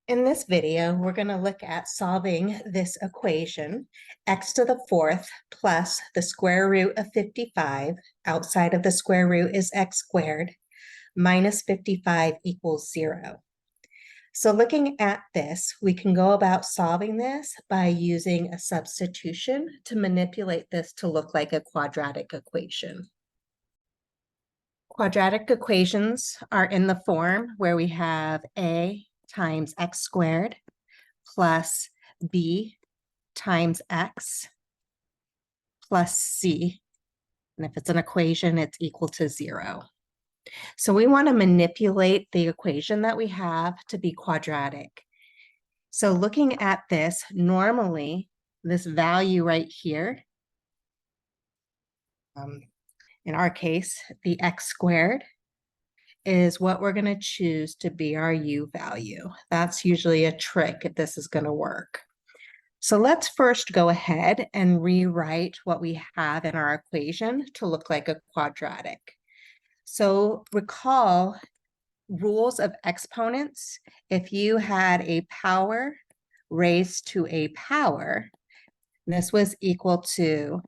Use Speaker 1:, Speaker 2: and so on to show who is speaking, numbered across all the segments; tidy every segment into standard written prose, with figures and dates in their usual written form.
Speaker 1: In this video, we're going to look at solving this equation, x to the fourth plus the square root of 55, outside of the square root is x squared, minus 55 equals 0. So looking at this, we can go about solving this by using a substitution to manipulate this to look like a quadratic equation. Quadratic equations are in the form where we have a times x squared plus b times x plus c. And if it's an equation, it's equal to 0. So we want to manipulate the equation that we have to be quadratic. So looking at this, normally this value right here, in our case, the x squared, is what we're going to choose to be our u value. That's usually a trick if this is going to work. So let's first go ahead and rewrite what we have in our equation to look like a quadratic. So recall rules of exponents. If you had a power raised to a power, this was equal to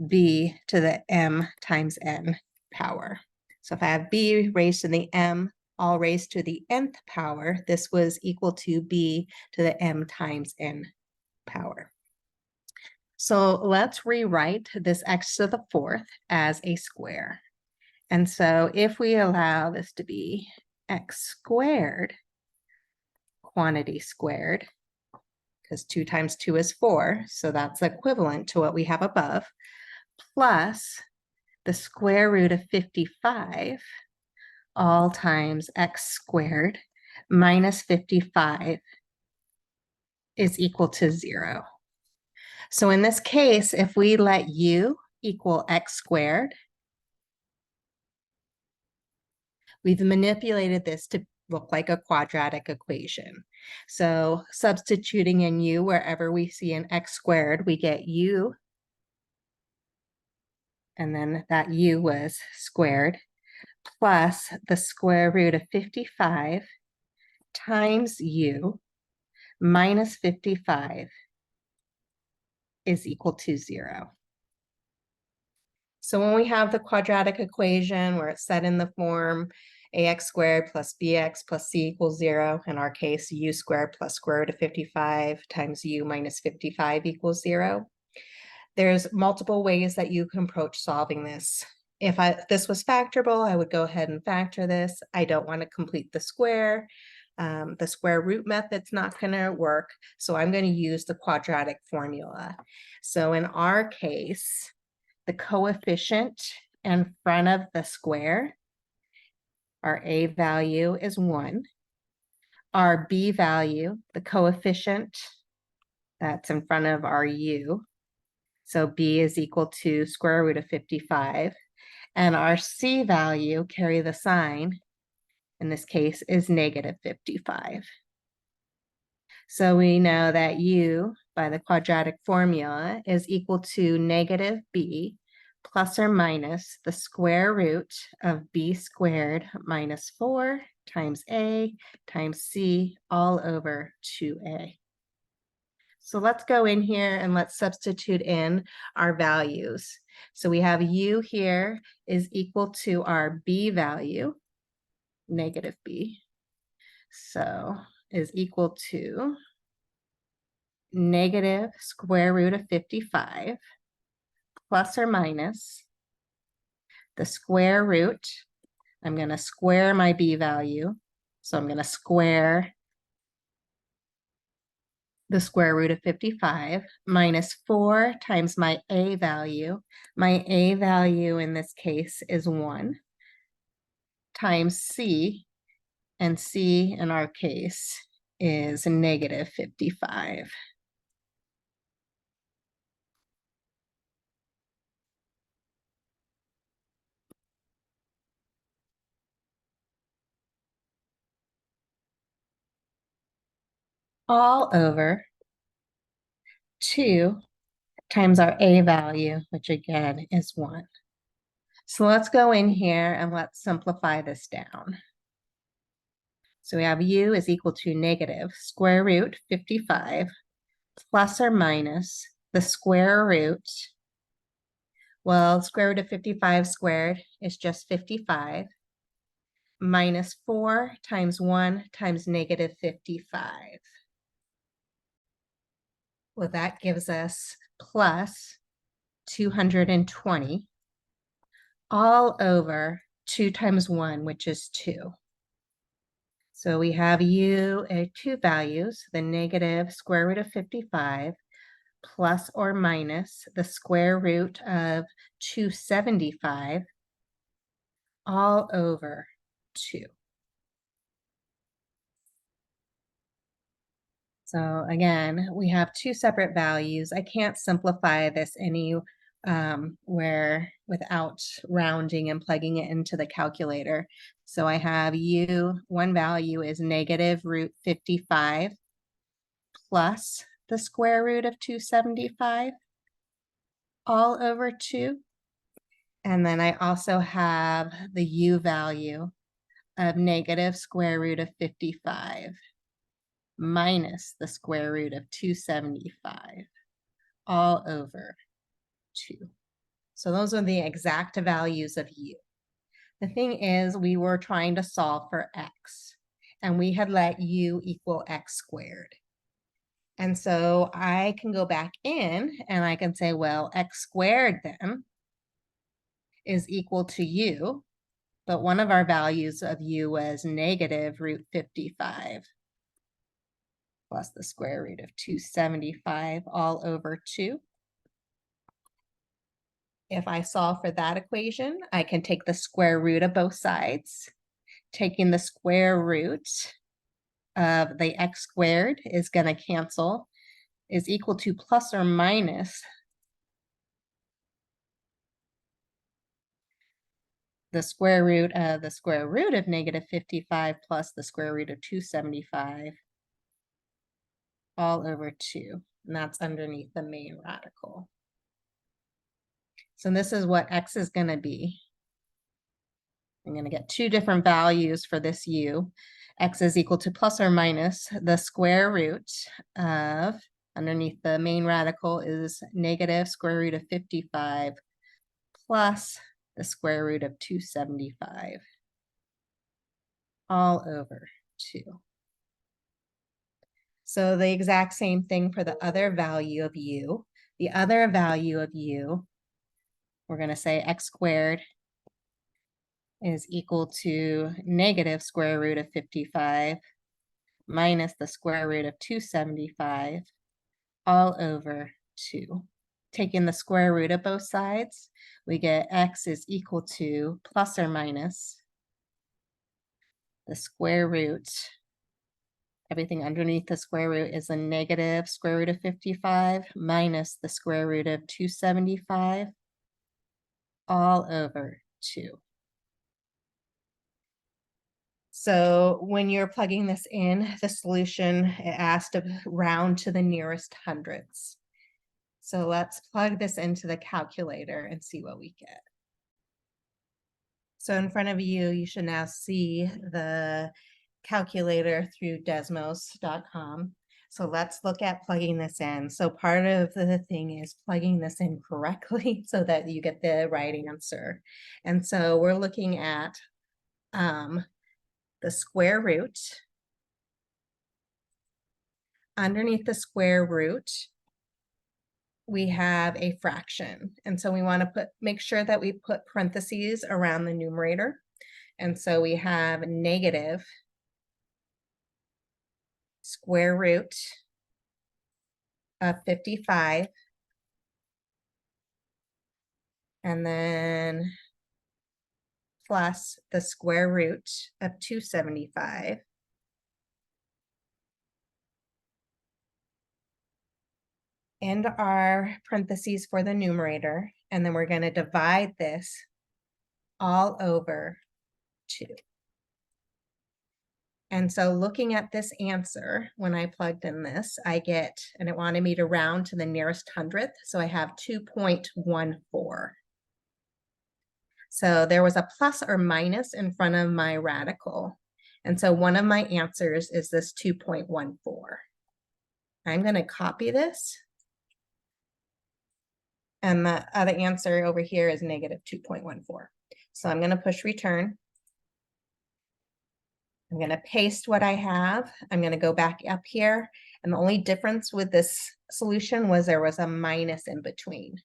Speaker 1: b to the m times n power. So if I have b raised to the m, all raised to the nth power, this was equal to b to the m times n power. So let's rewrite this x to the fourth as a square. And so if we allow this to be x squared, quantity squared, because 2 times 2 is 4, so that's equivalent to what we have above, plus the square root of 55, all times x squared minus 55 is equal to 0. So in this case, if we let u equal x squared, we've manipulated this to look like a quadratic equation. So substituting in u wherever we see an x squared, we get u, and then that u was squared, plus the square root of 55 times u minus 55 is equal to 0. So when we have the quadratic equation where it's set in the form ax squared plus bx plus c equals 0, in our case, u squared plus square root of 55 times u minus 55 equals 0, there's multiple ways that you can approach solving this. If this was factorable, I would go ahead and factor this. I don't want to complete the square. The square root method's not going to work, so I'm going to use the quadratic formula. So in our case, the coefficient in front of the square, our a value is 1. Our b value, the coefficient that's in front of our u, so b is equal to square root of 55. And our c value, carry the sign, in this case is negative 55. So we know that u, by the quadratic formula, is equal to negative b plus or minus the square root of b squared minus 4 times a times c all over 2a. So let's go in here and let's substitute in our values. So we have u here is equal to our b value, negative b. So is equal to negative square root of 55 plus or minus the square root. I'm going to square my b value. So I'm going to square the square root of 55 minus 4 times my a value. My a value in this case is 1 times c, and c in our case is negative 55. All over 2 times our a value, which again is 1. So let's go in here and let's simplify this down. So we have u is equal to negative square root 55 plus or minus the square root. Well, square root of 55 squared is just 55 minus 4 times 1 times negative 55. Well, that gives us plus 220 all over 2 times 1, which is 2. So we have u at two values, the negative square root of 55 plus or minus the square root of 275 all over 2. So again, we have two separate values. I can't simplify this where without rounding and plugging it into the calculator. So I have u, one value is negative root 55 plus the square root of 275 all over 2. And then I also have the u value of negative square root of 55 minus the square root of 275 all over 2. So those are the exact values of u. The thing is, we were trying to solve for x, and we had let u equal x squared. And so I can go back in and I can say, well, x squared then is equal to u, but one of our values of u was negative root 55 plus the square root of 275 all over 2. If I solve for that equation, I can take the square root of both sides. Taking the square root of the x squared is going to cancel, is equal to plus or minus the square root of negative 55 plus the square root of 275 all over 2. And that's underneath the main radical. So this is what x is going to be. I'm going to get two different values for this u. X is equal to plus or minus the square root of, underneath the main radical is negative square root of 55 plus the square root of 275 all over 2. So the exact same thing for the other value of u. The other value of u, we're going to say x squared is equal to negative square root of 55 minus the square root of 275 all over 2. Taking the square root of both sides, we get x is equal to plus or minus the square root. Everything underneath the square root is a negative square root of 55 minus the square root of 275 all over 2. So when you're plugging this in, the solution, it asks to round to the nearest hundredths. So let's plug this into the calculator and see what we get. So in front of you, you should now see the calculator through desmos.com. So let's look at plugging this in. So part of the thing is plugging this in correctly so that you get the right answer. And so we're looking at the square root. Underneath the square root, we have a fraction. And so we want to make sure that we put parentheses around the numerator. And so we have negative square root of 55. And then plus the square root of 275. And our parentheses for the numerator, and then we're going to divide this all over 2. And so looking at this answer, when I plugged in this, I get, and it wanted me to round to the nearest hundredth, so I have 2.14. So there was a plus or minus in front of my radical. And so one of my answers is this 2.14. I'm going to copy this. And the other answer over here is negative 2.14. So I'm going to push return. I'm going to paste what I have. I'm going to go back up here. And the only difference with this solution was there was a minus in between.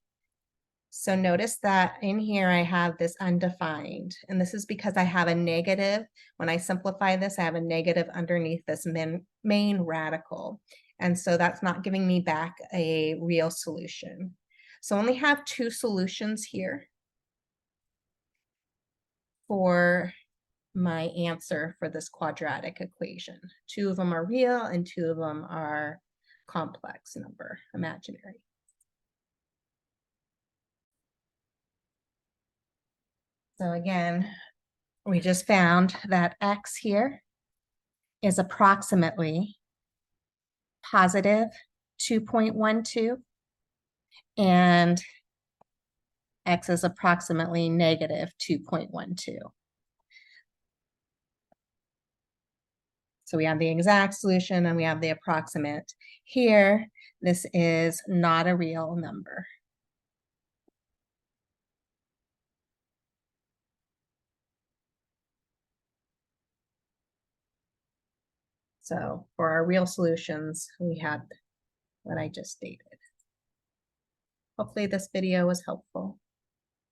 Speaker 1: So notice that in here I have this undefined, and this is because I have a negative. When I simplify this, I have a negative underneath this main radical. And so that's not giving me back a real solution. So I only have two solutions here for my answer for this quadratic equation. Two of them are real and two of them are complex number, imaginary. So again, we just found that x here is approximately positive 2.12 and x is approximately negative 2.12. So we have the exact solution and we have the approximate. Here, this is not a real number. So for our real solutions, we had what I just stated. Hopefully this video was helpful.